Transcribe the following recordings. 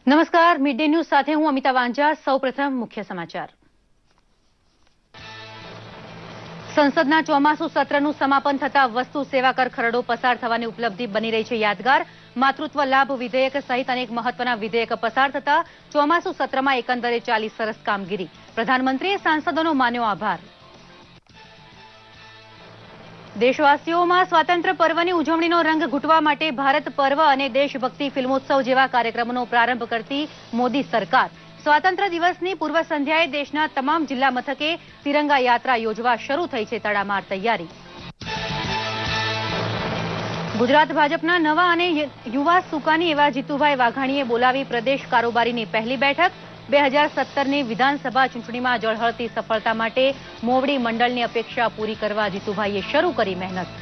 નમસ્કાર, mid day news સાથે હું અમિતા વાંજા। સૌપ્રથમ મુખ્ય સમાચાર। સંસદના ચોમાસુ સત્રનું સમાપન થતા વસ્તુ સેવા કર ખરડો પસાર થવાની ઉપલબ્ધિ બની રહી છે યાદગાર। માતૃત્વ લાભ વિધેયક સહિત અનેક મહત્વના વિધેયક પસાર થતા ચોમાસુ સત્રમાં એકંદરે ચાલી સરસ કામગીરી। પ્રધાનમંત્રીએ સાંસદોનો માન્યો આભાર। દેશવાસીઓમાં સ્વાતંત્ર્ય પર્વની ઉજવણીનો રંગ ઘૂંટવા માટે ભારત પર્વ અને દેશભક્તિ ફિલ્મોત્સવ જેવા કાર્યક્રમોનો પ્રારંભ કરતી મોદી સરકાર સ્વાતંત્ર્ય દિવસની પૂર્વ સંધ્યાએ દેશના તમામ જિલ્લા મથકે તિરંગા યાત્રા યોજવા શરૂ થઈ છે તડામાર તૈયારી। ગુજરાત ભાજપના નવા અને યુવા સુકાની એવા જીતુભાઈ વાઘાણીએ બોલાવી પ્રદેશ કારોબારીની પહેલી બેઠક। 2017ની વિધાનસભા ચૂંટણીમાં ઝળહળતી સફળતા માટે મોવડી મંડળની અપેક્ષા પૂરી કરવા જીતુભાઈએ શરૂ કરી મહેનત।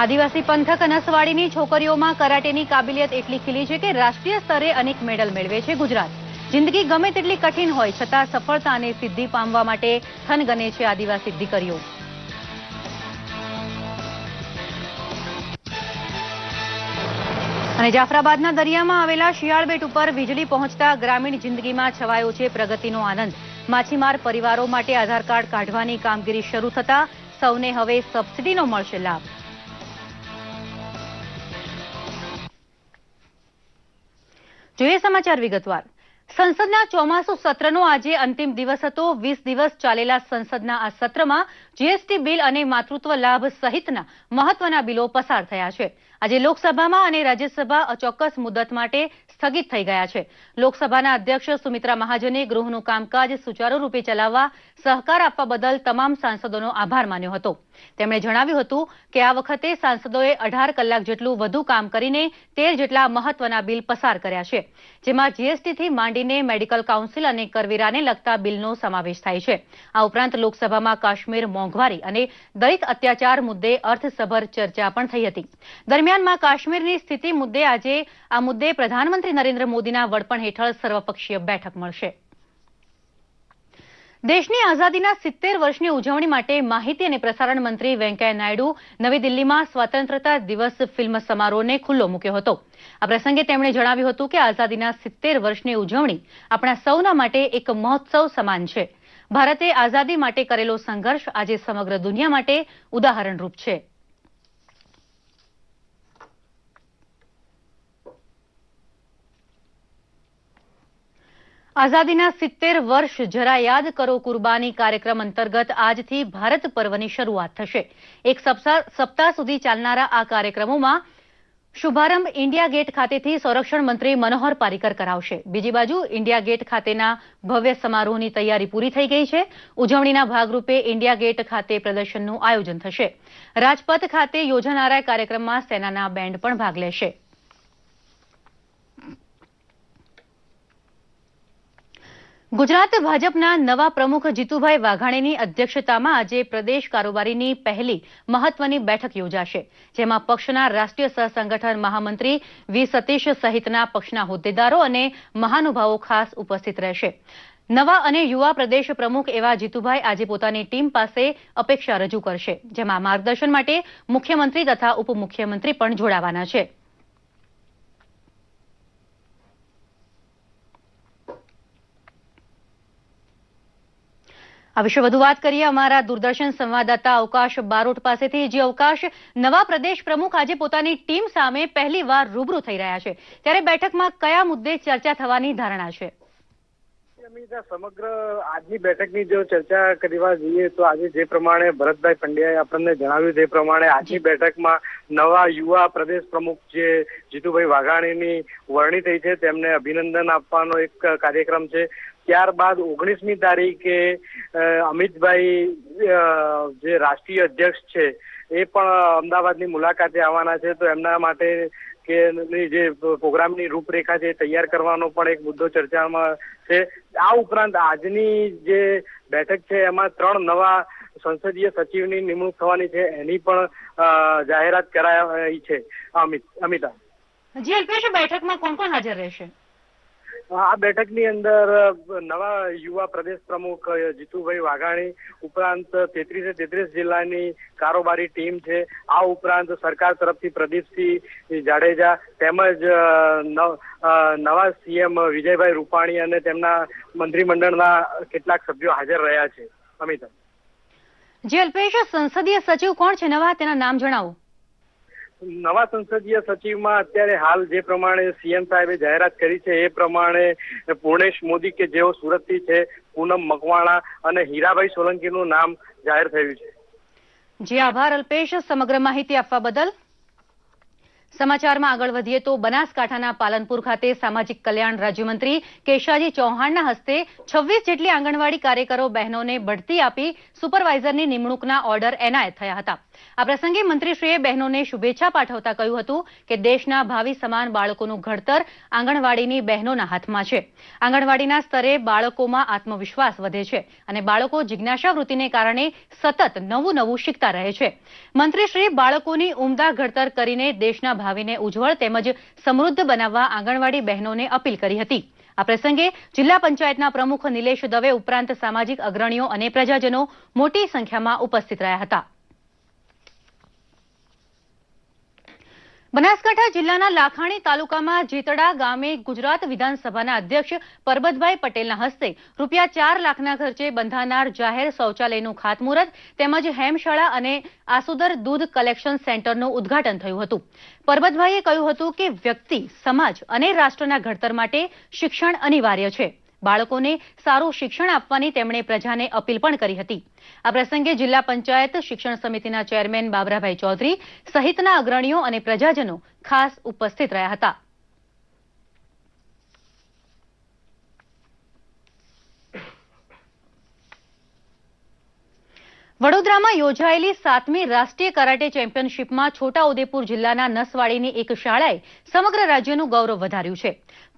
આદિવાસી પંથક નસવાડીની છોકરીઓમાં કરાટેની કાબિલિયત એટલી ખીલી છે કે રાષ્ટ્રીય સ્તરે અનેક મેડલ મેળવે છે ગુજરાત। જિંદગી ગમે તેટલી કઠિન હોય છતાં સફળતા અને સિદ્ધિ પામવા માટે થનગને છે આદિવાસી દીકરીઓ। અને જાફરાબાદના દરિયામાં આવેલા શિયાળ બેટ ઉપર વીજળી પહોંચતા ગ્રામીણ જિંદગીમાં છવાયો છે પ્રગતિનો આનંદ। માછીમાર પરિવારો માટે આધાર કાર્ડ કાઢવાની કામગીરી શરૂ થતા સૌને હવે સબસિડીનો મળશે લાભ। જોઈએ સમાચાર વિગતવાર। સંસદના ચોમાસુ સત્રનો આજે અંતિમ દિવસ હતો। 20 દિવસ ચાલેલા સંસદના આ સત્રમાં જીએસટી બિલ અને માતૃત્વ લાભ સહિતના મહત્વના બિલો પસાર થયા છે। આજે લોકસભામાં અને રાજ્યસભા અચોક્કસ મુદત માટે સ્થગિત થઈ ગયા છે। લોકસભાના અધ્યક્ષ સુમિત્રા મહાજને ગૃહનું કામકાજ સુચારુ રૂપે ચલાવવા સહકાર આપવા બદલ તમામ સાંસદોનો આભાર માન્યો હતો। તેમણે જણાવ્યું હતું કે આ વખતે સાંસદોએ 18 કલાક જેટલું વધુ કામ કરીને 13 જેટલા મહત્વના બિલ પસાર કર્યા છે, જેમાં જીએસટીથી માંડીને મેડિકલ કાઉન્સિલ અને કરવેરાને લગતા બિલનો સમાવેશ થાય છે। આ ઉપરાંત લોકસભામાં કાશ્મીર મોંઘવારી અને દલિત અત્યાચાર મુદ્દે અર્થસભર ચર્ચા પણ થઈ હતી। દરમિયાનમાં કાશ્મીરની સ્થિતિ મુદ્દે આજે આ મુદ્દે પ્રધાનમંત્રી નરેન્દ્ર મોદીના વડપણ હેઠળ સર્વપક્ષીય બેઠક મળશે। દેશની આઝાદીના 70 વર્ષની ઉજવણી માટે માહિતી અને પ્રસારણ મંત્રી વેંકૈયા નાયડુ નવી દિલ્હીમાં સ્વતંત્રતા દિવસ ફિલ્મ સમારોહને ખુલ્લો મૂક્યો હતો। આ પ્રસંગે તેમણે જણાવ્યું હતું કે આઝાદીના 70 વર્ષની ઉજવણી આપણા સૌના માટે એક મહોત્સવ સમાન છે। ભારતે આઝાદી માટે કરેલો સંઘર્ષ આજે સમગ્ર દુનિયા માટે ઉદાહરણરૂપ છે। આઝાદીના 70 વર્ષ જરા યાદ કરો કુરબાની કાર્યક્રમ અંતર્ગત આજથી ભારત પર્વની શરૂઆત થશે। એક સપ્તાહ સુધી ચાલનારા આ કાર્યક્રમોમાં શુભારંભ ઇન્ડિયા ગેટ ખાતેથી સંરક્ષણ મંત્રી મનોહર પારીકર કરાવશે। બીજી બાજુ ઇન્ડિયા ગેટ ખાતેના ભવ્ય સમારોહની તૈયારી પૂરી થઈ ગઈ છે। ઉજવણીના ભાગરૂપે ઇન્ડિયા ગેટ ખાતે પ્રદર્શનનું આયોજન થશે। રાજપથ ખાતે યોજાનારા કાર્યક્રમમાં સેનાના બેન્ડ પણ ભાગ લેશે। ગુજરાત ભાજપના નવા પ્રમુખ જીતુભાઈ વાઘાણીની અધ્યક્ષતામાં આજે પ્રદેશ કારોબારીની પહેલી મહત્વની બેઠક યોજાશે, જેમાં પક્ષના રાષ્ટ્રીય સહસંગઠન મહામંત્રી વી સતીશ સહિતના પક્ષના હોદ્દેદારો અને મહાનુભાવો ખાસ ઉપસ્થિત રહેશે। નવા અને યુવા પ્રદેશ પ્રમુખ એવા જીતુભાઈ આજે પોતાની ટીમ પાસે અપેક્ષા રજૂ કરશે, જેમાં માર્ગદર્શન માટે મુખ્યમંત્રી તથા ઉપમુખ્યમંત્રી પણ જોડાવાના છે। આ વિશે વધુ વાત કરીએ અમારા દૂરદર્શન સંવાદદાતા અવકાશ બારોટ પાસેથી। જે અવકાશ, નવા પ્રદેશ પ્રમુખ આજે પોતાની ટીમ સામે પહેલીવાર રૂબરૂ થઈ રહ્યા છે, ત્યારે બેઠકમાં કયા મુદ્દે ચર્ચા થવાની ધારણા છે? સમગ્ર આજની બેઠકની જો ચર્ચા કરવા જઈએ તો આજે જે પ્રમાણે ભરતભાઈ પંડ્યાએ આપણને જણાવ્યું તે પ્રમાણે આજની બેઠકમાં નવા યુવા પ્રદેશ પ્રમુખ જે જીતુભાઈ વાઘાણીની વરણી થઈ છે તેમને અભિનંદન આપવાનો એક કાર્યક્રમ છે। ત્યારબાદ 19મી તારીખે અમિતભાઈ જે રાષ્ટ્રીય અધ્યક્ષ છે એ પણ અમદાવાદની મુલાકાતે આવવાના છે, તો એમના માટે કે જે પ્રોગ્રામની રૂપરેખા છે તૈયાર કરવાનો પણ એક મુદ્દો ચર્ચામાં છે। આ ઉપરાંત આજની જે બેઠક છે એમાં 3 નવા સંસદીય સચિવની નિમણૂક થવાની છે, એની પણ જાહેરાત કરાઈ છે। અમિતા જી અલ્પેશ, બેઠકમાં કોણ કોણ હાજર રહેશે? આ બેઠકની અંદર નવા યુવા પ્રદેશ પ્રમુખ જીતુભાઈ વાઘાણી ઉપરાંત 33 જિલ્લાની કારોબારી ટીમ છે. આ ઉપરાંત સરકાર તરફથી પ્રદીપસિંહ જાડેજા તેમજ નવા સીએમ વિજયભાઈ રૂપાણી અને તેમના મંત્રીમંડળના કેટલાક સભ્યો હાજર રહ્યા છે. અમિતા જે અલ્પેશ, સંસદીય સચિવ કોણ છે નવા, તેના નામ જણાવો. નવા સંસદીય સચિવમાં અત્યારે હાલ જે પ્રમાણે સીએમ સાહેબે જાહેરાત કરી છે એ પ્રમાણે પૂર્ણેશ મોદી કે જેઓ સુરતથી છે, પૂનમ મકવાણા અને હીરાભાઈ સોલંકીનું નામ જાહેર થયું છે. જી આભાર અલ્પેશ, સમગ્ર માહિતી આપવા બદલ. સમાચારમાં આગળ વધીએ તો બનાસકાંઠાના પાલનપુર ખાતે સામાજિક કલ્યાણ રાજ્યમંત્રી કેશાજી ચૌહાણના હસ્તે 26 જેટલી આંગણવાડી કાર્યકરો બહેનોને બઢતી આપી સુપરવાઇઝરની નિમણૂકના ઓર્ડર એનાયત થયા હતા. આ પ્રસંગે મંત્રીશ્રીએ બહેનોને શુભેચ્છા પાઠવતા કહ્યું હતું કે દેશના ભાવિ સમાન બાળકોનું ઘડતર આંગણવાડીની બહેનોના હાથમાં છે. આંગણવાડીના સ્તરે બાળકોમાં આત્મવિશ્વાસ વધે છે અને બાળકો જિજ્ઞાસા વૃત્તિને કારણે સતત નવું નવું શીખતા રહે છે. મંત્રીશ્રી બાળકોની ઉમદા ઘડતર કરીને દેશના ભાવિને ઉજ્જવળ તેમજ સમૃદ્ધ બનાવવા આંગણવાડી બહેનોને અપીલ કરી હતી. આ પ્રસંગે જિલ્લા પંચાયતના પ્રમુખ નિલેશ દવે ઉપરાંત સામાજિક અગ્રણીઓ અને પ્રજાજનો મોટી સંખ્યામાં ઉપસ્થિત રહ્યા હતા. બનાસકાંઠા જિલ્લાના લાખાણી તાલુકામાં જેતડા ગામે ગુજરાત વિધાનસભાના અધ્યક્ષ પરબતભાઈ પટેલના હસ્તે ₹4 લાખના ખર્ચે બંધાનાર જાહેર શૌચાલયનું ખાતમુહૂર્ત તેમજ હેમશાળા અને આસુદર દૂધ કલેક્શન સેન્ટરનું ઉદ્ઘાટન થયું હતું. પરબતભાઈએ કહ્યું હતું કે વ્યક્તિ, સમાજ અને રાષ્ટ્રના ઘડતર માટે શિક્ષણ અનિવાર્ય છે. બાળકોને સારું શિક્ષણ આપવાની તેમણે પ્રજાને અપીલ પણ કરી હતી. આ પ્રસંગે જિલ્લા પંચાયત શિક્ષણ સમિતિના ચેરમેન બાબરાભાઈ ચૌધરી સહિતના અગ્રણીઓ અને પ્રજાજનો ખાસ ઉપસ્થિત રહ્યા હતા. વડોદરામાં યોજાયેલી 7મી રાષ્ટ્રીય કરાટે ચેમ્પિયનશિપમાં છોટાઉદેપુર જિલ્લાના નસવાડીની એક શાળાએ સમગ્ર રાજ્યનું ગૌરવ વધાર્યું છે.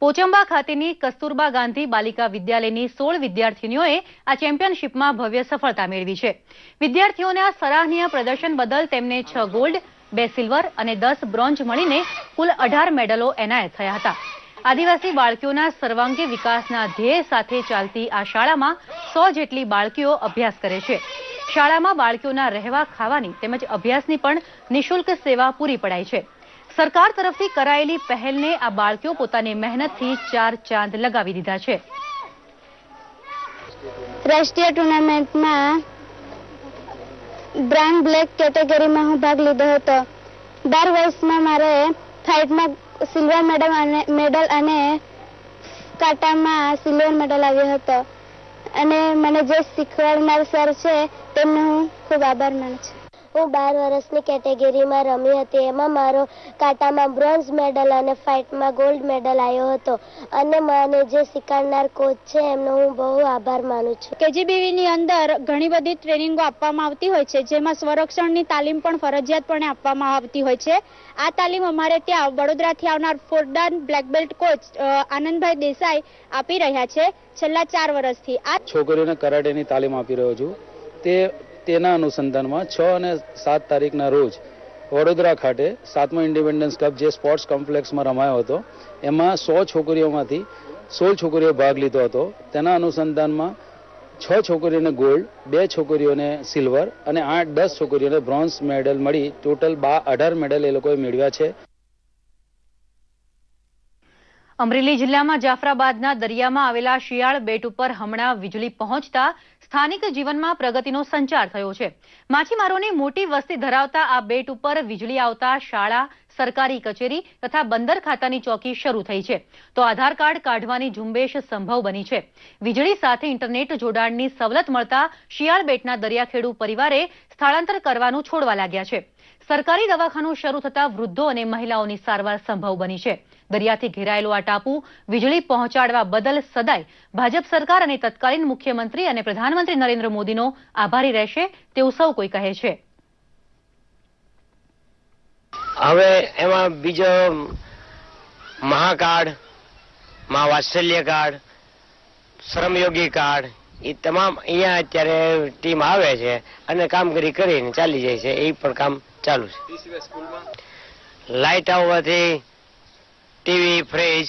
પોચંબા ખાતેની કસ્તુરબા ગાંધી બાલિકા વિદ્યાલયની 16 વિદ્યાર્થીનીઓએ આ ચેમ્પિયનશિપમાં ભવ્ય સફળતા મેળવી છે. વિદ્યાર્થીઓના સરાહનીય પ્રદર્શન બદલ તેમને 6 ગોલ્ડ, 2 સિલ્વર અને 10 બ્રોન્ઝ મળીને કુલ 18 મેડલો એનાયત થયા હતા. આદિવાસી બાળકીઓના સર્વાંગી વિકાસના ધ્યેય સાથે ચાલતી આ શાળામાં 100 જેટલી બાળકીઓ અભ્યાસ કરે છે. શાળામાં બાળકીઓના રહેવા, ખાવાની તેમજ અભ્યાસની પણ નિઃશુલ્ક સેવા પૂરી પડાય છે. સરકાર તરફથી કરાયેલી પહેલને આ બાળકીઓ પોતાની મહેનતથી 4 ચાંદ લગાવી દીધા છે. રાષ્ટ્રીય ટુર્નામેન્ટમાં બ્રાઉન બ્લેક કેટેગરીમાં હું ભાગ લીધો હતો. 12 વર્ષમાં મારે ફાઇટમાં સિલ્વર મેડલ અને કાટામાં સિલ્વર મેડલ આવ્યો હતો અને મને જે શીખવાડનાર સર છે તેમનો હું ખૂબ આભાર માનું છું. હું 12 વર્ષની કેટેગરીમાં રમી હતી. એમાં મારો કાટામાં બ્રોન્ઝ મેડલ અને ફાઇટમાં ગોલ્ડ મેડલ આવ્યો હતો અને મને જે શીખવાડનાર કોચ છે એમનો હું બહુ આભાર માનું છું. કેજીબીવીની અંદર ઘણી બધી ટ્રેનિંગો આપવામાં આવતી હોય છે, જેમાં સ્વરક્ષણની તાલીમ પણ ફરજિયાતપણે આપવામાં આવતી હોય છે. આ તાલીમ અમારે ત્યાં વડોદરાથી આવનાર ફોરડાન black belt coach Anandbhai Desai આપી રહ્યા છે છેલ્લા 4 વર્ષથી. આ છોકરીઓને કરાટેની તાલીમ આપી રહ્યો છું. તેના અનુસંધાનમાં 6 અને 7 તારીખના રોજ વડોદરા ખાતે 7મો ઇન્ડિપેન્ડન્સ કપ જે સ્પોર્ટ્સ કોમ્પ્લેક્સમાં રમાયો હતો, એમાં 100 છોકરીઓમાંથી 16 છોકરીઓ ભાગ લીધો હતો. તેના અનુસંધાનમાં 6 છોકરીઓને ગોલ્ડ, 2 છોકરીઓને સિલ્વર અને 10 છોકરીઓને બ્રોન્ઝ મેડલ મળી ટોટલ 18 મેડલ એ લોકોએ મેળવ્યા છે. અમરેલી જિલ્લામાં જાફરાબાદના દરિયામાં આવેલા શિયાળ બેટ ઉપર હમણાં વીજળી પહોંચતા સ્થાનિક જીવનમાં પ્રગતિનો સંચાર થયો છે. માછીમારોની મોટી વસ્તી ધરાવતા આ બેટ ઉપર વીજળી આવતા શાળા, સરકારી કચેરી તથા બંદર ખાતાની ચોકી શરૂ થઈ છે, તો આધાર કાર્ડ કાઢવાની ઝુંબેશ સંભવ બની છે. વીજળી સાથે ઇન્ટરનેટ જોડાણની સવલત મળતા શિયાળ બેટના દરિયાખેડુ પરિવારે સ્થળાંતર કરવાનું છોડવા લાગ્યા છે. સરકારી દવાખાનું શરૂ થતા વૃદ્ધો અને મહિલાઓની સારવાર સંભવ બની છે. દરિયાથી ઘેરાયેલો આ ટાપુ વીજળી પહોંચાડવા બદલ સદાય ભાજપ સરકાર અને તત્કાલીન મુખ્યમંત્રી અને પ્રધાનમંત્રી નરેન્દ્ર મોદીનો આભારી રહેશે તેવું સૌ કોઈ કહે છે. હવે એમાં બીજો મહાકાર્ડ, મહાવાત્સલ્ય કાર્ડ, શ્રમયોગી કાર્ડ, એ તમામ અહીંયા અત્યારે ટીમ આવે છે અને કામગીરી કરીને ચાલી જાય છે. એ પણ કામ ચાલુ છે. લાઇટ આવવાથી ટીવી, ફ્રીજ,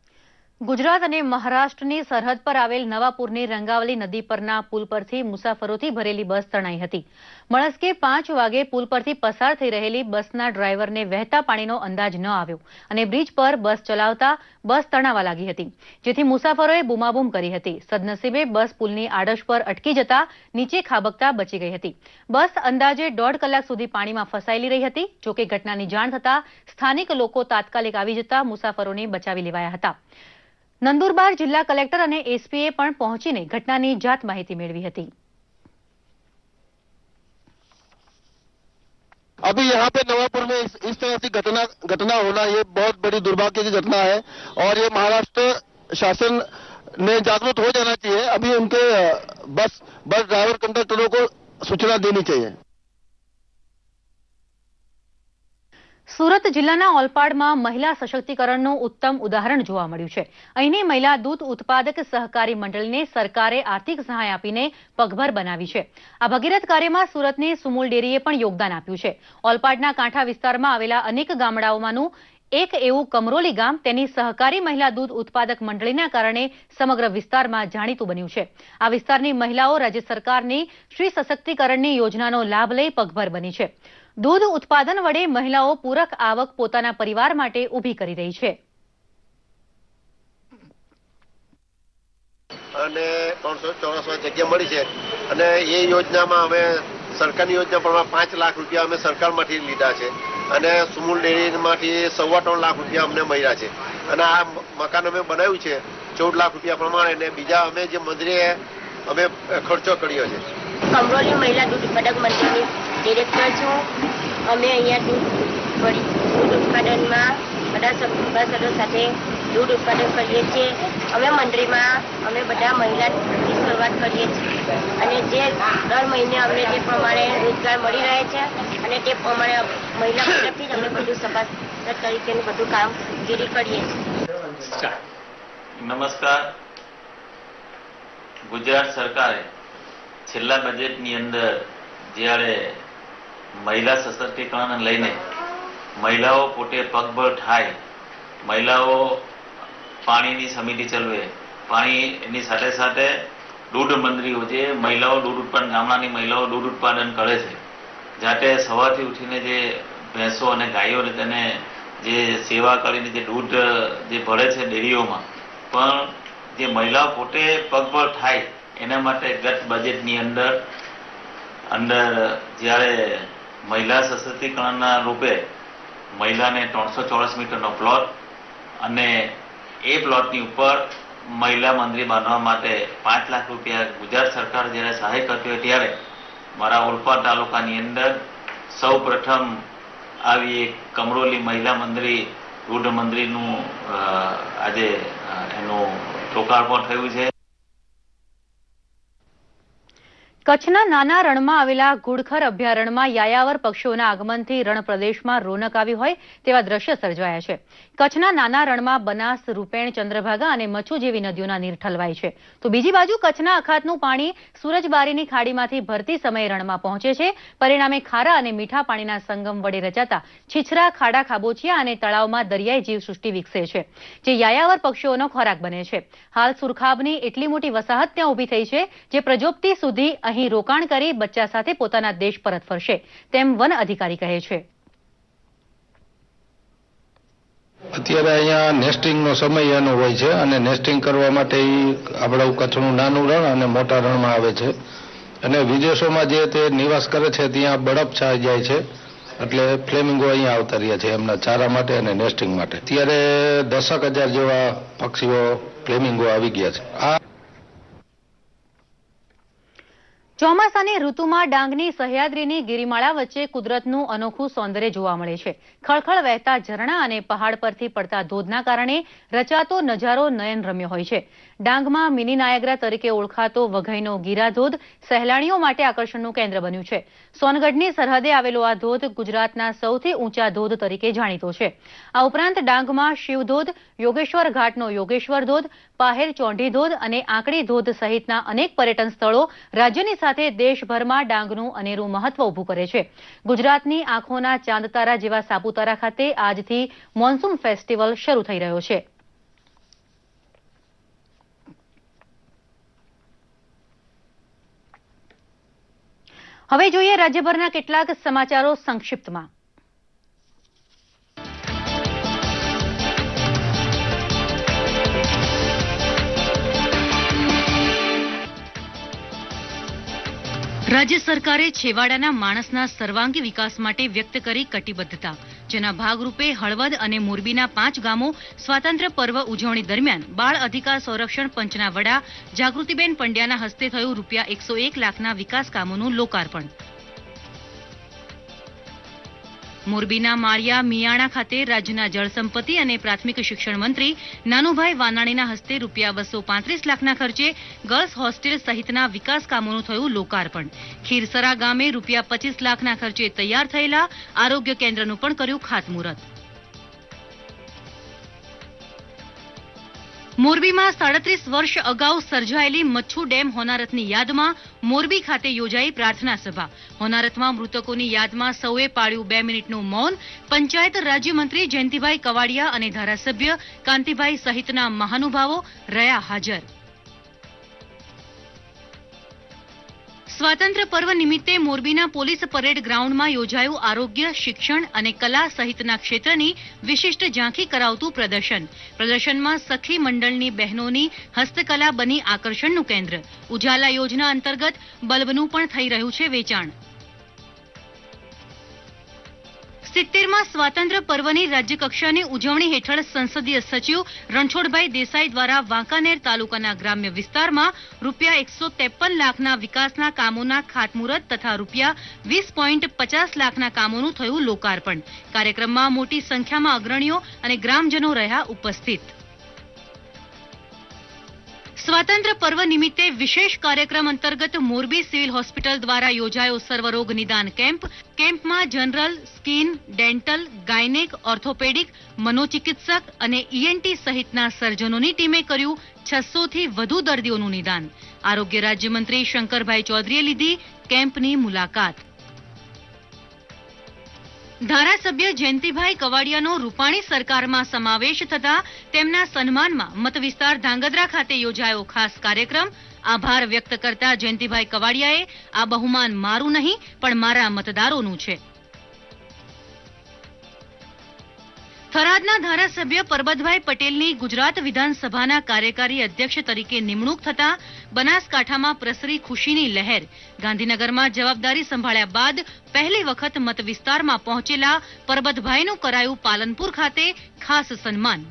ગુજરાત અને મહારાષ્ટ્રની સરહદ પર આવેલ નવાપુરની રંગાવલી નદી પરના પુલ પરથી મુસાફરોથી ભરેલી બસ તણાઈ હતી. મળસ્કે 5 વાગે પુલ પરથી પસાર થઈ રહેલી બસના ડ્રાઈવરને વહેતા પાણીનો અંદાજ ન આવ્યો અને બ્રિજ પર બસ ચલાવતા બસ તણાવા લાગી હતી, જેથી મુસાફરોએ બૂમાબૂમ કરી હતી. સદનસીબે બસ પુલની આડશ પર અટકી જતા નીચે ખાબકતા બચી ગઈ હતી. બસ અંદાજે 1.5 કલાક સુધી પાણીમાં ફસાયેલી રહી હતી. જોકે ઘટનાની જાણ થતાં સ્થાનિક લોકો તાત્કાલિક આવી જતા મુસાફરોને બચાવી લેવાયા હતા. नंदुरबार जिला कलेक्टर અને એસપીએ પણ પહોંચીને ઘટનાની જાત માહિતી મેળવી હતી. अभी यहाँ पे नवापुर में इस तरह की घटना होना ये बहुत बड़ी दुर्भाग्य की घटना है और ये महाराष्ट्र शासन ने जागरूक हो जाना चाहिए. अभी उनके बस ड्राइवर कंडक्टरों को सूचना देनी चाहिए. સુરત જિલ્લાના ઓલપાડમાં મહિલા સશક્તિકરણનું ઉત્તમ ઉદાહરણ જોવા મળ્યું છે. અહીંની મહિલા દૂધ ઉત્પાદક સહકારી મંડળીને સરકારે આર્થિક સહાય આપીને પગભર બનાવી છે. આ ભગીરથ કાર્યમાં સુરતની સુમુલ ડેરીએ પણ યોગદાન આપ્યું છે. ઓલપાડના કાંઠા વિસ્તારમાં આવેલા અનેક ગામડાઓમાંનું એક એવું કમરોલી ગામ તેની સહકારી મહિલા દૂધ ઉત્પાદક મંડળીના કારણે સમગ્ર વિસ્તારમાં જાણીતું બન્યું છે. આ વિસ્તારની મહિલાઓ રાજ્ય સરકારની સ્ત્રી સશક્તિકરણની યોજનાનો લાભ લઈ પગભર બની છે. દૂધ ઉત્પાદન વડે મહિલાઓ પૂરક આવક પોતાના પરિવાર માટે ઊભી કરી રહી છે. અને 384 જગ્યા મળી છે અને એ યોજનામાં અમે સરકારની યોજના પ્રમાણે 5 લાખ રૂપિયા અમે સરકારમાંથી લીધા છે અને સુમુલ ડેરીમાંથી 3.25 લાખ રૂપિયા અમને મળ્યા છે અને આ મકાન અમે બનાવ્યું છે 14 લાખ રૂપિયા પ્રમાણે અને બીજા અમે જે મંદિરે અમે ખર્ચો કર્યો છે. કમરોલી મહિલા દૂધ ઉત્પાદક મંડળની ડિરેક્ટર છું. અમે અહીંયા દૂધ ઉત્પાદનમાં બધા સભ્યો સાથે દૂધ ઉત્પાદન કરીએ છીએ. અમે મંડળીમાં અમે બધા મહિલાની શરૂઆત કરીએ છીએ અને જે દર મહિને અમને જે પ્રમાણે રોજગાર મળી રહે છે અને તે પ્રમાણે મહિલા તરફથી જ અમે બધું સભાસદ તરીકેનું બધું કામગીરી કરીએ છીએ. નમસ્કાર. ગુજરાત સરકારે છેલ્લા બજેટની અંદર જ્યારે મહિલા સશક્તિકરણ લઈને મહિલાઓ પોતે પગભર થાય, મહિલાઓ પાણીની સમિતિ ચલાવે, પાણીની સાથે સાથે દૂધ મંડળીઓ જે મહિલાઓ દૂધ ઉત્પાદન ગામડાની મહિલાઓ દૂધ ઉત્પાદન કરે છે, જાતે સવારથી ઉઠીને જે ભેંસો અને ગાયોને તેને જે સેવા કરીને જે દૂધ જે ભરે છે ડેરીઓમાં, પણ જે મહિલાઓ પોતે પગભર થાય એના માટે ગત બજેટની અંદર જ્યારે મહિલા સશક્તિકરણના રૂપે મહિલાને 300 મીટરનો પ્લોટ અને એ પ્લોટની ઉપર મહિલા મંદિર બાંધવા માટે 5 લાખ રૂપિયા ગુજરાત સરકાર જ્યારે સહાય કરતી હોય ત્યારે મારા ઓલપાડ તાલુકાની અંદર સૌ પ્રથમ આવી એક કમરોલી મહિલા મંદિર દૂધ મંદિરનું આજે એનું લોકાર્પણ થયું છે. કચ્છના નાના રણમાં આવેલા ઘુડખર અભયારણ્યમાં યાયાવર પક્ષીઓના આગમનથી રણ પ્રદેશમાં રોનક આવી હોય તેવા દ્રશ્ય સર્જાયા છે. કચ્છના નાના રણમાં બનાસ, રૂપેણ, ચંદ્રભાગા અને મચ્છુ જેવી નદીઓના નીર ઠલવાય છે, તો બીજી બાજુ કચ્છના અખાતનું પાણી સુરજબારીની ખાડીમાંથી ભરતી સમયે રણમાં પહોંચે છે. પરિણામે ખારા અને મીઠા પાણીના સંગમ વડે રચાતા છીછરા, ખાડા, ખાબોચિયા અને તળાવમાં દરિયાઈ જીવસૃષ્ટિ વિકસે છે, જે યાયાવર પક્ષીઓનો ખોરાક બને છે. હાલ સુરખાબની એટલી મોટી વસાહત ત્યાં ઊભી થઈ છે જે પ્રજોપતિ સુધી અહીં રોકાણ કરી બચ્ચા સાથે પોતાના દેશ પરત ફરશે, તેમ વન અધિકારી કહે છે. અત્યારે અહીંયા નેસ્ટિંગનો સમય એનો હોય છે અને નેસ્ટિંગ કરવા માટે આપણું કચ્છનું નાનું રણ અને મોટા રણમાં આવે છે અને વિદેશોમાં જે તે નિવાસ કરે છે ત્યાં બરફ છાઈ જાય છે એટલે ફ્લેમિંગો અહીંયા આવતા રહ્યા છે એમના ચારા માટે અને નેસ્ટિંગ માટે. અત્યારે 10,000 જેવા પક્ષીઓ ફ્લેમિંગો આવી ગયા છે. ચોમાસાની ઋતુમાં ડાંગની સહ્યાદ્રીની ગિરિમાળા વચ્ચે કુદરતનું અનોખું સૌંદર્ય જોવા મળે છે. ખળખળ વહેતા ઝરણા અને પહાડ પરથી પડતા ધોધના કારણે રચાતો નજારો નયનરમ્ય હોય છે. ડાંગમાં મિની નાયગ્રા તરીકે ઓળખાતો વઘઈનો ગીરા ધોધ સહેલાણીઓ માટે આકર્ષણનું કેન્દ્ર બન્યું છે. સોનગઢની સરહદે આવેલો આ ધોધ ગુજરાતના સૌથી ઊંચા ધોધ તરીકે જાણીતો છે. આ ઉપરાંત ડાંગમાં શિવધોધ, યોગેશ્વર ઘાટનો યોગેશ્વર ધોધ, પાહેર ચોંઢી ધોધ અને આંકડી ધોધ સહિતના અનેક પર્યટન સ્થળો રાજ્યની સાથે દેશભરમાં ડાંગનું અનેરું મહત્વ ઊભું કરે છે. ગુજરાતની આંખોના ચાંદતારા જેવા સાપુતારા ખાતે આજથી મોન્સૂન ફેસ્ટિવલ શરૂ થઈ રહ્યો છે. હવે જોઈએ રાજ્યભરના કેટલાક સમાચારો સંક્ષિપ્તમાં. રાજ્ય સરકારે છેવાડાના માણસના સર્વાંગી વિકાસ માટે વ્યક્ત કરી કટિબદ્ધતા, જેના ભાગરૂપે હળવદ અને મોરબીના 5 ગામો સ્વાતંત્ર્ય પર્વ ઉજવણી દરમિયાન બાળ અધિકાર સંરક્ષણ પંચના વડા જાગૃતિબેન પંડ્યાના હસ્તે થયું ₹101 લાખના વિકાસ કામોનું લોકાર્પણ. મોરબીના માળિયા મિયાણા ખાતે રાજ્યના જળસંપત્તિ અને પ્રાથમિક શિક્ષણ મંત્રી નાનુભાઈ વાનાણીના હસ્તે ₹235 લાખના ખર્ચે ગર્લ્સ હોસ્ટેલ સહિતના વિકાસ કામોનું થયું લોકાર્પણ. ખીરસરા ગામે ₹25 લાખના ખર્ચે તૈયાર થયેલા આરોગ્ય કેન્દ્રનું પણ કર્યું ખાતમુહૂર્ત. મોરબીમાં 37 વર્ષ અગાઉ સર્જાયેલી મચ્છુ ડેમ હોનારતની યાદમાં મોરબી ખાતે યોજાઈ પ્રાર્થના સભા. હોનારતમાં મૃતકોની યાદમાં સૌએ પાળ્યું 2 મિનિટનું મૌન. પંચાયત રાજ્યમંત્રી જયંતિભાઈ કવાડિયા અને ધારાસભ્ય કાંતિભાઈ સહિતના મહાનુભાવો રહ્યા હાજર. સ્વાતંત્ર્ય પર્વ નિમિત્તે મોરબીના પોલીસ પરેડ ગ્રાઉન્ડમાં યોજાયું આરોગ્ય, શિક્ષણ અને કલા સહિતના ક્ષેત્રની વિશિષ્ટ ઝાંખી કરાવતું પ્રદર્શન. પ્રદર્શનમાં સખી મંડળની બહેનોની હસ્તકલા બની આકર્ષણનું કેન્દ્ર. ઉજાલા યોજના અંતર્ગત બલ્બનું પણ થઈ રહ્યું છે વેચાણ. 70માં સ્વાતંત્ર્ય પર્વની રાજ્યકક્ષાની ઉજવણી હેઠળ સંસદીય સચિવ રણછોડભાઈ દેસાઈ દ્વારા વાંકાનેર તાલુકાના ગ્રામ્ય વિસ્તારમાં ₹153 લાખના વિકાસના કામોના ખાતમુહૂર્ત તથા ₹20.50 લાખના કામોનું થયું લોકાર્પણ. કાર્યક્રમમાં મોટી સંખ્યામાં અગ્રણીઓ અને ગ્રામજનો રહ્યા ઉપસ્થિત. સ્વાતંત્ર્ય પર્વ નિમિત્તે વિશેષ કાર્યક્રમ અંતર્ગત મોરબી સિવિલ હોસ્પિટલ દ્વારા યોજાયો સર્વરોગ નિદાન કેમ્પ. કેમ્પમાં general, skin, dental, gynaec, orthopaedic, મનોચિકિત્સક અને ENT સહિતના સર્જનોની ટીમે કર્યું 600 થી વધુ દર્દીઓનું નિદાન. આરોગ્ય રાજ્યમંત્રી શંકરભાઈ ચૌધરીએ લીધી કેમ્પની મુલાકાત. ધારાસભ્ય જયંતિભાઈ કવાડિયાનો રૂપાણી સરકારમાં સમાવેશ થતા તેમના સન્માનમાં મતવિસ્તાર ધાંગધ્રા ખાતે યોજાયો ખાસ કાર્યક્રમ. આભાર વ્યક્ત કરતા જયંતિભાઈ કવાડિયાએ આ બહુમાન મારું નહીં પણ મારા મતદારોનું છે. થરાદના ધારાસભ્ય પરબતભાઈ પટેલની ગુજરાત વિધાનસભાના કાર્યકારી અધ્યક્ષ તરીકે નિમણૂક થતા બનાસકાંઠામાં પ્રસરી ખુશીની લહેર. ગાંધીનગરમાં જવાબદારી સંભાળ્યા બાદ પહેલી વખત મતવિસ્તારમાં પહોંચેલા પરબતભાઈનું કરાયું પાલનપુર ખાતે ખાસ સન્માન.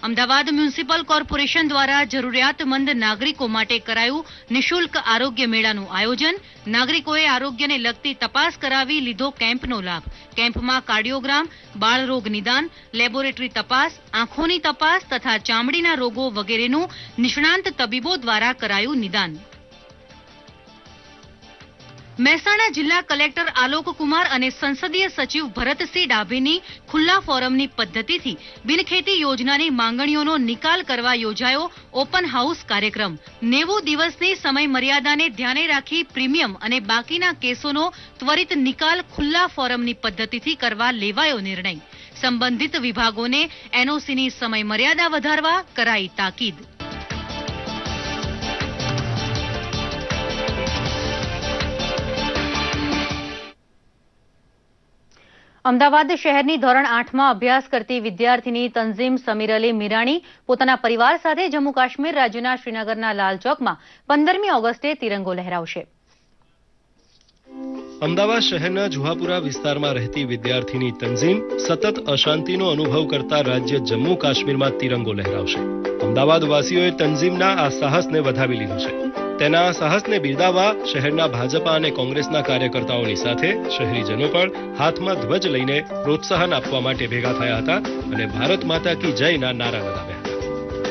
અમદાવાદ મ્યુનિસિપલ કોર્પોરેશન દ્વારા જરૂરિયાતમંદ નાગરિકો માટે કરાયું નિઃશુલ્ક આરોગ્ય મેળાનું આયોજન. નાગરિકોએ આરોગ્યને લગતી તપાસ કરાવી લીધો કેમ્પનો લાભ. કેમ્પમાં કાર્ડિયોગ્રામ, બાળરોગ નિદાન, લેબોરેટરી તપાસ, આંખોની તપાસ તથા ચામડીના રોગો વગેરેનું નિષ્ણાંત તબીબો દ્વારા કરાયું નિદાન. મહેસાણા જિલ્લા કલેક્ટર આલોક કુમાર અને સંસદીય સચિવ ભરતસિંહ ડાભીની ખુલ્લા ફોરમની પદ્ધતિથી બિનખેતી યોજનાની માંગણીઓનો નિકાલ કરવા યોજાયો ઓપન હાઉસ કાર્યક્રમ. 90 દિવસની સમય મર્યાદાને ધ્યાને રાખી પ્રીમિયમ અને બાકીના કેસોનો ત્વરિત નિકાલ ખુલ્લા ફોરમની પદ્ધતિથી કરવા લેવાયો નિર્ણય. સંબંધિત વિભાગોને NOCની સમય મર્યાદા વધારવા કરાઈ તાકીદ. અમદાવાદ શહેરની ધોરણ 8માં અભ્યાસ કરતી વિદ્યાર્થીની તંઝીમ સમીર અલી મીરાણી પોતાના પરિવાર સાથે જમ્મુ કાશ્મીર રાજ્યના શ્રીનગરના લાલ ચોકમાં 15મી ઓગસ્ટે તિરંગો લહેરાવશે. અમદાવાદ શહેરના જુહાપુરા વિસ્તારમાં રહેતી વિદ્યાર્થીની તંઝીમ સતત અશાંતિનો અનુભવ કરતા રાજ્ય જમ્મુ કાશ્મીરમાં તિરંગો લહેરાવશે. અમદાવાદ વાસીઓએ તંઝીમના આ સાહસને વધાવી લીધું છે. તેના સાહસને બિરદાવવા શહેરના ભાજપા અને કોંગ્રેસના કાર્યકર્તાઓની સાથે શહેરીજનો પણ હાથમાં ધ્વજ લઈને પ્રોત્સાહન આપવા માટે ભેગા થયા હતા અને ભારત માતા કી જયના નારા લગાવ્યા હતા.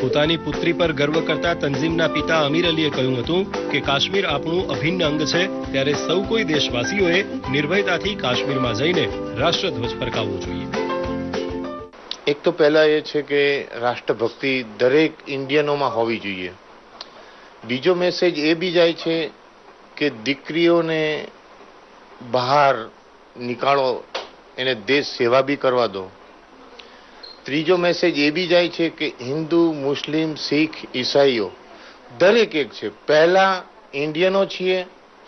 પોતાની પુત્રી પર ગર્વ કરતા તંઝીમના પિતા અમીર અલીએ કહ્યું હતું કે કાશ્મીર આપણું અભિન્ન અંગ છે, ત્યારે સૌ કોઈ દેશવાસીઓએ નિર્ભયતાથી કાશ્મીરમાં જઈને રાષ્ટ્રધ્વજ ફરકાવવો જોઈએ. એક તો પહેલા એ છે કે રાષ્ટ્રભક્તિ દરેક ઇન્ડિયનોમાં હોવી જોઈએ. બીજો મેસેજ એ બી જાય છે કે દીકરીઓને બહાર નીકાળો, એને દેશ સેવા બી કરવા દો. ત્રીજો મેસેજ એ બી જાય છે કે હિન્દુ, મુસ્લિમ, શીખ, ઈસાઈઓ દરેક એક છે. પહેલા ઇન્ડિયનો છીએ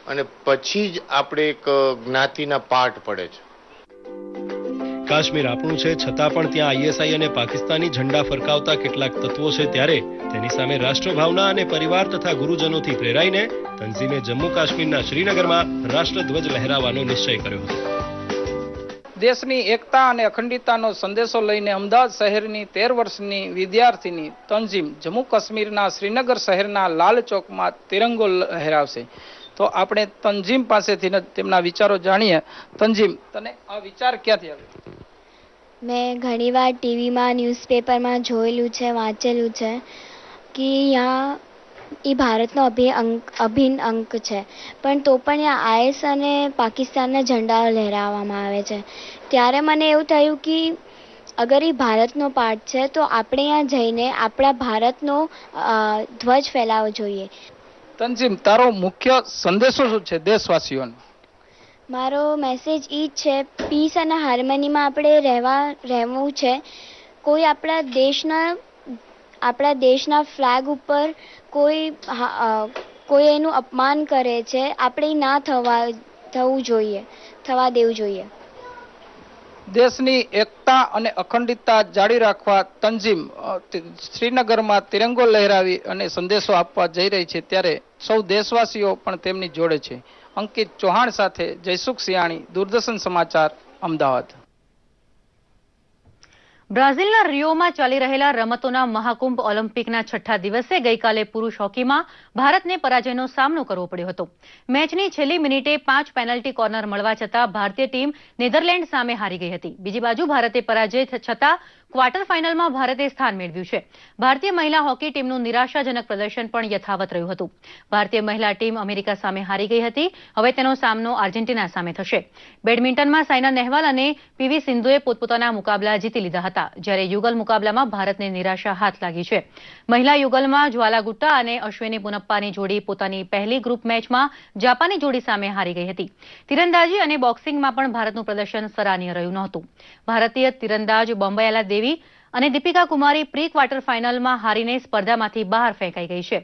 અને પછી જ આપણે એક જ્ઞાતિના પાર્ટ પડે છે. કાશ્મીર આપણું છે છતાં પણ ત્યાં આઈએસઆઈ અને પાકિસ્તાની ઝંડા ફરકાવતા કેટલાક તત્વો છે ત્યારે તેની સામે રાષ્ટ્રભાવના અને પરિવાર તથા ગુરુજનોથી પ્રેરાઈને તંઝીમે જમ્મુ કાશ્મીરના શ્રીનગરમાં રાષ્ટ્રધ્વજ લહેરાવવાનો નિશ્ચય કર્યો હતો. દેશની એકતા અને અખંડિતતાનો સંદેશો લઈને અમદાવાદ શહેરની 13 વર્ષની વિદ્યાર્થીની તંઝીમ જમ્મુ કાશ્મીરના શ્રીનગર શહેરના લાલ ચોકમાં તિરંગો લહેરાવશે. તો આપણે તંઝીમ પાસેથી તેમના વિચારો જાણીએ. તંઝીમ, તને આ વિચાર ક્યાંથી આવ્યો? મેં ઘણીવાર ટીવીમાં ન્યૂઝપેપરમાં જોયેલું છે, વાંચેલું છે કે यहाँ એ ભારતનો અભિન્ન અંક છે, પણ તો પણ ત્યાં આઈએસ અને પાકિસ્તાનના ઝંડાઓ લહેરાવવામાં આવે છે. ત્યારે મને એવું થયું કે અગર એ ભારતનો પાર્ટ છે તો આપણે ત્યાં જઈને આપણા ભારતનો ધ્વજ ફેલાવવો જોઈએ. તંઝીમ, તારો મુખ્ય સંદેશો શું છે દેશવાસીઓને? મારો મેસેજ એ જ છે, પીસ અને હાર્મનીમાં આપણે રહેવું છે. કોઈ આપણા દેશના ફ્લેગ ઉપર કોઈ એનું અપમાન કરે છે, આપણે ના થવા દેવું જોઈએ. દેશની એકતા અને અખંડિતતા જાળવી રાખવા તંઝીમ શ્રીનગરમાં તિરંગો લહેરાવી અને સંદેશો આપવા જઈ રહી છે ત્યારે સૌ દેશવાસીઓ પણ તેમની જોડે છે. અંકિત ચૌહાણ સાથે જયસુખ સિયાણી, દૂરદર્શન સમાચાર, અમદાવાદ. બ્રાઝિલના રિયોમાં ચાલી રહેલા રમતોના મહાકુંભ ઓલિમ્પિકના 6થા દિવસે ગઈકાલે પુરુષ હોકીમાં ભારતને પરાજયનો સામનો કરવો પડ્યો હતો. મેચની છેલ્લી મિનિટે 5 પેનલ્ટી કોર્નર મળવા છતાં ભારતીય ટીમ નેધરલેન્ડ સામે હારી ગઈ હતી. બીજી બાજુ ભારતે પરાજય છતાં ક્વાર્ટર ફાઇનલમાં ભારતે સ્થાન મેળવ્યું છે. ભારતીય મહિલા હોકી ટીમનું નિરાશાજનક પ્રદર્શન પણ યથાવત રહ્યું હતું. ભારતીય મહિલા ટીમ અમેરિકા સામે હારી ગઈ હતી. હવે તેનો સામનો આર્જેન્ટિના સામે થશે. બેડમિન્ટનમાં સાયના નહેવાલ અને પીવી સિંધુએ પોતપોતાના મુકાબલા જીતી લીધા હતા, જ્યારે યુગલ મુકાબલામાં ભારતને નિરાશા હાથ લાગી છે. મહિલા યુગલમાં જ્વાલા ગુટ્ટા અને અશ્વિની પુનપ્પાની જોડી પોતાની પહેલી ગ્રુપ મેચમાં જાપાની જોડી સામે હારી ગઈ હતી. તીરંદાજી અને બોક્સિંગમાં પણ ભારતનું પ્રદર્શન સરાહનીય રહ્યું નહોતું. ભારતીય તીરંદાજ બોમ્બયાલા દેવી અને દીપિકા કુમારી પ્રી ક્વાર્ટર ફાઇનલમાં હારીને સ્પર્ધામાંથી બહાર ફેંકાઈ ગઈ છે.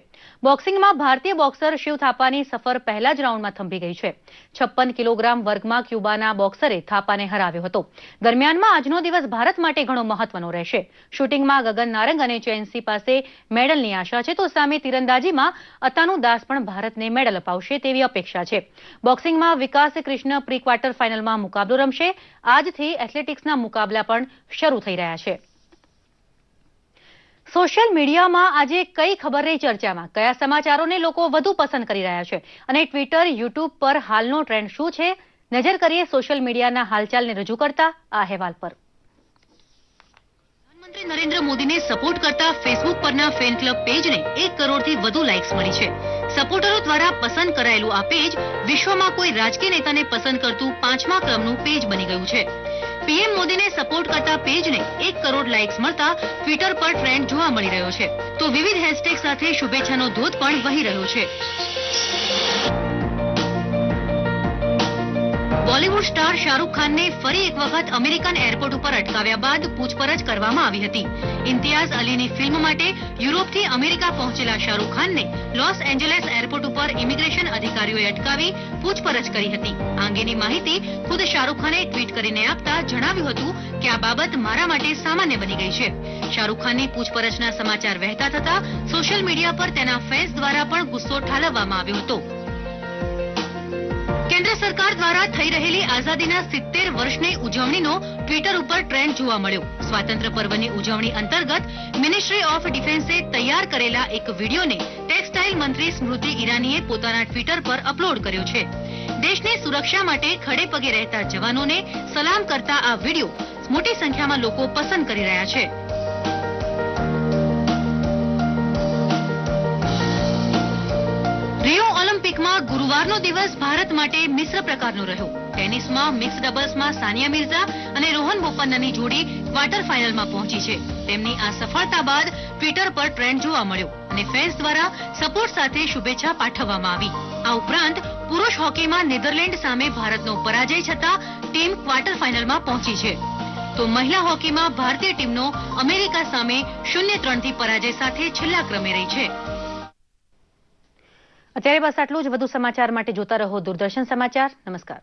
બોક્સિંગમાં ભારતીય બોક્સર શિવ થાપાની સફર પહેલા જ રાઉન્ડમાં થંભી ગઈ છે. 56 કિલોગ્રામ વર્ગમાં ક્યુબાના બોક્સરે થાપાને હરાવ્યો હતો. દરમિયાનમાં આજનો દિવસ ભારત માટે ઘણો મહત્વનો રહેશે. શૂટિંગમાં ગગન નારંગ અને ચેન્સી પાસે મેડલની આશા છે, તો સામે તીરંદાજીમાં અતાનુ દાસ પણ ભારતને મેડલ અપાવશે તેવી અપેક્ષા છે. બોક્સિંગમાં વિકાસ કૃષ્ણ પ્રી ક્વાર્ટર ફાઇનલમાં મુકાબલો રમશે. આજથી એથ્લેટિક્સના મુકાબલા પણ શરૂ થઈ રહ્યા છે. સોશિયલ મીડિયામાં આજે કઈ ખબરની ચર્ચામાં, કયા સમાચારોને લોકો વધુ પસંદ કરી રહ્યા છે અને ટ્વિટર, યુટ્યુબ પર હાલનો ટ્રેન્ડ શું છે? નજર કરીએ સોશિયલ મીડિયાના હાલચાલને રજૂ કરતા આ અહેવાલ પર. પ્રધાનમંત્રી નરેન્દ્ર મોદીને સપોર્ટ કરતા ફેસબુક પરના ફેન ક્લબ પેજને 1 કરોડથી વધુ લાઇક્સ મળી છે. સપોર્ટરો દ્વારા પસંદ કરાયેલું આ પેજ વિશ્વમાં કોઈ રાજકીય નેતાને પસંદ કરતું 5મા ક્રમનું પેજ બની ગયું છે. પીએમ મોદીને સપોર્ટ કરતા પેજને 1 કરોડ લાઇક્સ મળતા ટ્વિટર પર ટ્રેન્ડ જોવા મળી રહ્યો છે, તો વિવિધ હેશટેગ સાથે શુભેચ્છાનો ધોધ પણ વહી રહ્યો છે. બોલિવૂડ સ્ટાર શાહરૂખ ખાનને ફરી એક વખત અમેરિકન એરપોર્ટ ઉપર અટકાવ્યા બાદ પૂછપરછ કરવામાં આવી હતી. ઇમ્તિયાઝ અલીની ફિલ્મ માટે યુરોપથી અમેરિકા પહોંચેલા શાહરૂખ ખાનને લોસ એન્જલસ એરપોર્ટ ઉપર ઇમિગ્રેશન અધિકારીઓએ અટકાવી પૂછપરછ કરી હતી. આ અંગેની માહિતી ખુદ શાહરૂખ ખાને ટ્વીટ કરીને આપતા જણાવ્યું હતું કે આ બાબત મારા માટે સામાન્ય બની ગઈ છે. શાહરૂખ ખાનની પૂછપરછના સમાચાર વહેતા થતા સોશિયલ મીડિયા પર તેના ફેન્સ દ્વારા પણ ગુસ્સો ઠાલવવામાં આવ્યો હતો. કેન્દ્ર સરકાર દ્વારા થઈ રહેલી આઝાદીના 70 વર્ષની ઉજવણીનો ટ્વિટર ઉપર ટ્રેન્ડ જોવા મળ્યો. સ્વાતંત્ર્ય પર્વની ઉજવણી અંતર્ગત મિનિસ્ટ્રી ઓફ ડિફેન્સે તૈયાર કરેલા એક વિડીયોને ટેક્સટાઇલ મંત્રી સ્મૃતિ ઈરાનીએ પોતાના ટ્વિટર પર અપલોડ કર્યો છે. દેશની સુરક્ષા માટે ખડે પગે રહેતા જવાનોને સલામ કરતા આ વિડીયો મોટી સંખ્યામાં લોકો પસંદ કરી રહ્યા છે. રિયો ઓલિમ્પિકમાં ગુરુવારનો દિવસ ભારત માટે મિશ્ર પ્રકારનો રહ્યો. ટેનિસમાં મિક્સ ડબલ્સમાં સાનિયા મિર્ઝા અને રોહન બોપન્નાની જોડી ક્વાર્ટર ફાઇનલમાં પહોંચી છે. તેમની આ સફળતા બાદ ટ્વિટર પર ટ્રેન્ડ જોવા મળ્યો અને ફેન્સ દ્વારા સપોર્ટ સાથે શુભેચ્છા પાઠવવામાં આવી. આ ઉપરાંત પુરુષ હોકીમાં નેધરલેન્ડ સામે ભારતનો પરાજય છતાં ટીમ ક્વાર્ટર ફાઇનલમાં પહોંચી છે, તો મહિલા હોકીમાં ભારતીય ટીમનો અમેરિકા સામે 0-3 થી પરાજય સાથે છેલ્લા ક્રમે રહી છે. અત્યારે બસ આટલું જ. વધુ સમાચાર માટે જોતા રહો દૂરદર્શન સમાચાર. નમસ્કાર.